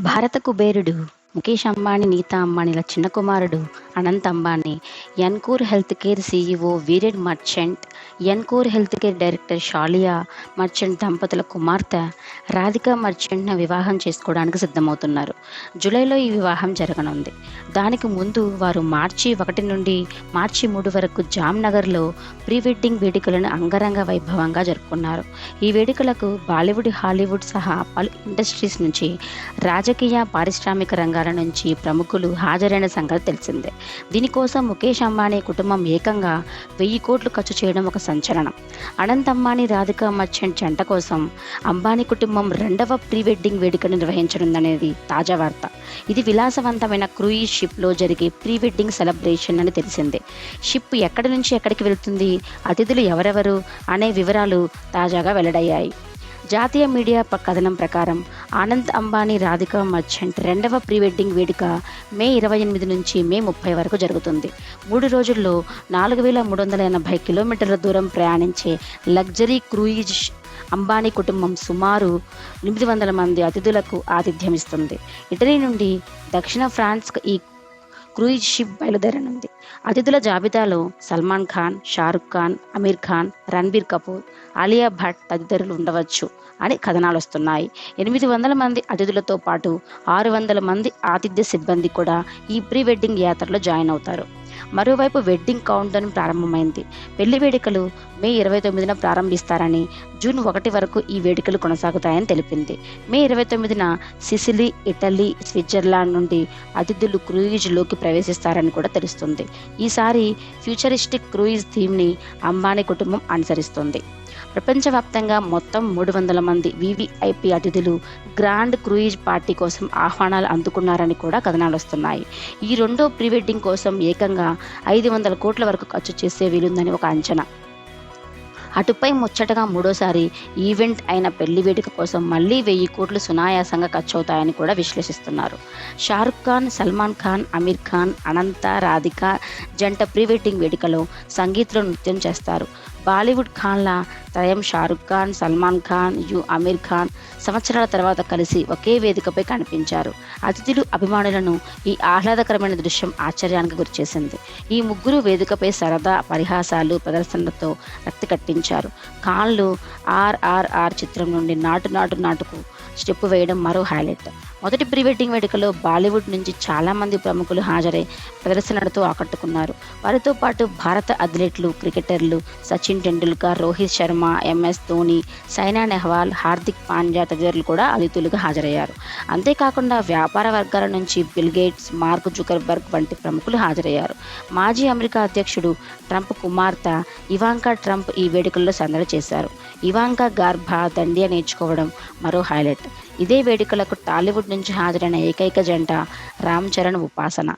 భారత కుబేరుడు ముఖేష్ అంబానీ, నీతా అంబానీల చిన్న కుమారుడు Anant Ambani, Encore health care CEO Viren Merchant, Encore health care director Shaila Merchant దంపతుల కుమార్తె రాధికా మర్చెంట్ను వివాహం చేసుకోవడానికి సిద్ధమవుతున్నారు. జూలైలో ఈ వివాహం జరగనుంది. దానికి ముందు వారు మార్చి 1 నుండి మార్చి 3 వరకు జామ్నగర్లో ప్రీ వెడ్డింగ్ వేడుకలను అంగరంగ వైభవంగా జరుపుకున్నారు. ఈ వేడుకలకు బాలీవుడ్, హాలీవుడ్ సహా పలు ఇండస్ట్రీస్ నుంచి, రాజకీయ, పారిశ్రామిక రంగాల నుంచి ప్రముఖులు హాజరైన సంగతి తెలిసిందే. దీనికోసం ముఖేష్ అంబానీ కుటుంబం ఏకంగా 1000 కోట్లు ఖర్చు చేయడం ఒక సంచలనం. అనంత్ అంబానీ, రాధికా మర్చెంట్ జంట కోసం అంబానీ కుటుంబం 2వ ప్రీ వెడ్డింగ్ వేడుకను నిర్వహించనుందనేది తాజా వార్త. ఇది విలాసవంతమైన క్రూయిజ్ షిప్లో జరిగే ప్రీ వెడ్డింగ్ సెలబ్రేషన్ అని తెలిసిందే. షిప్ ఎక్కడి నుంచి ఎక్కడికి వెళుతుంది, అతిథులు ఎవరెవరు అనే వివరాలు తాజాగా వెల్లడయ్యాయి. జాతీయ మీడియా కథనం ప్రకారం అనంత్ అంబానీ, రాధికా మర్చెంట్ 2వ ప్రీ వెడ్డింగ్ వేడుక మే 28 నుంచి మే 30 వరకు జరుగుతుంది. 3 రోజుల్లో 4380 కిలోమీటర్ల దూరం ప్రయాణించే లగ్జరీ క్రూయిజ్ అంబానీ కుటుంబం సుమారు 800 మంది అతిథులకు ఆతిథ్యమిస్తుంది. ఇటలీ నుండి దక్షిణ ఫ్రాన్స్కు ఈ క్రూయిజ్ షిప్ బయలుదేరనుంది. అతిథుల జాబితాలో సల్మాన్ ఖాన్, షారుఖ్ ఖాన్, అమీర్ ఖాన్, రణబీర్ కపూర్, ఆలియా భట్ తదితరులు ఉండవచ్చు అని కథనాలు వస్తున్నాయి. 800 మంది అతిథులతో పాటు 600 మంది ఆతిథ్య సిబ్బంది కూడా ఈ ప్రీ వెడ్డింగ్ యాత్రలో జాయిన్ అవుతారు. మరోవైపు వెడ్డింగ్ కౌంట్డౌన్ ప్రారంభమైంది. పెళ్లి వేడుకలు మే 29న ప్రారంభిస్తారని, జూన్ 1 వరకు ఈ వేడుకలు కొనసాగుతాయని తెలిపింది. మే 29న సిసిలీ, ఇటలీ, స్విట్జర్లాండ్ నుండి అతిథులు క్రూయిజ్లోకి ప్రవేశిస్తారని కూడా తెలుస్తుంది. ఈసారి ఫ్యూచరిస్టిక్ క్రూయిజ్ థీమ్ని అంబానీ కుటుంబం అనుసరిస్తుంది. ప్రపంచవ్యాప్తంగా మొత్తం 300 మంది వీవీఐపీ అతిథులు గ్రాండ్ క్రూయిజ్ పార్టీ కోసం ఆహ్వానాలు అందుకున్నారని కూడా కథనాలు వస్తున్నాయి. ఈ 2వ ప్రీ వెడ్డింగ్ కోసం ఏకంగా 500 కోట్ల వరకు ఖర్చు చేసే వీలుందని ఒక అంచనా. అటుపై ముచ్చటగా 3వసారి ఈవెంట్ అయిన పెళ్లి వేడుక కోసం మళ్లీ 1000 కోట్లు సునాయాసంగా ఖర్చవుతాయని కూడా విశ్లేషిస్తున్నారు. షారుఖ్ ఖాన్, సల్మాన్ ఖాన్, అమీర్ ఖాన్, అనంత, రాధిక జంట ప్రీ వెడ్డింగ్ వేడుకలో సంగీత్లో నృత్యం చేస్తారు. బాలీవుడ్ ఖాన్ల త్రయం షారుఖ్ ఖాన్, సల్మాన్ ఖాన్, అమీర్ ఖాన్ సంవత్సరాల తర్వాత కలిసి ఒకే వేదికపై కనిపించారు. అతిథులు, అభిమానులను ఈ ఆహ్లాదకరమైన దృశ్యం ఆశ్చర్యానికి గురిచేసింది. ఈ ముగ్గురు వేదికపై సరదా, పరిహాసాలు, ప్రదర్శనలతో రక్తి కట్టించారు. ఖాన్లు RRR చిత్రం నుండి నాటు నాటు నాటుకు స్టెప్ వేయడం మరో హైలైట్. మొదటి ప్రీ వెడ్డింగ్ వేడుకలో బాలీవుడ్ నుంచి చాలామంది ప్రముఖులు హాజరై ప్రదర్శనలతో ఆకట్టుకున్నారు. వారితో పాటు భారత అథ్లెట్లు, క్రికెటర్లు సచిన్ టెండూల్కర్, రోహిత్ శర్మ, MS ధోని, సైనా నెహ్వాల్, హార్దిక్ పాండ్యా తదితరులు కూడా అతిథులుగా హాజరయ్యారు. అంతేకాకుండా వ్యాపార వర్గాల నుంచి బిల్ గేట్స్, మార్క్ జుకర్బర్గ్ వంటి ప్రముఖులు హాజరయ్యారు. మాజీ అమెరికా అధ్యక్షుడు ట్రంప్ కుమార్తె ఇవాంకా ట్రంప్ ఈ వేడుకల్లో సందడి చేశారు. ఇవాంకా గర్భ దండియా నేర్చుకోవడం మరో హైలైట్. ఇదే వేడుకలకు టాలీవుడ్ నుంచి హాజరైన ఏకైక జంట రామ్ చరణ్, ఉపాసన.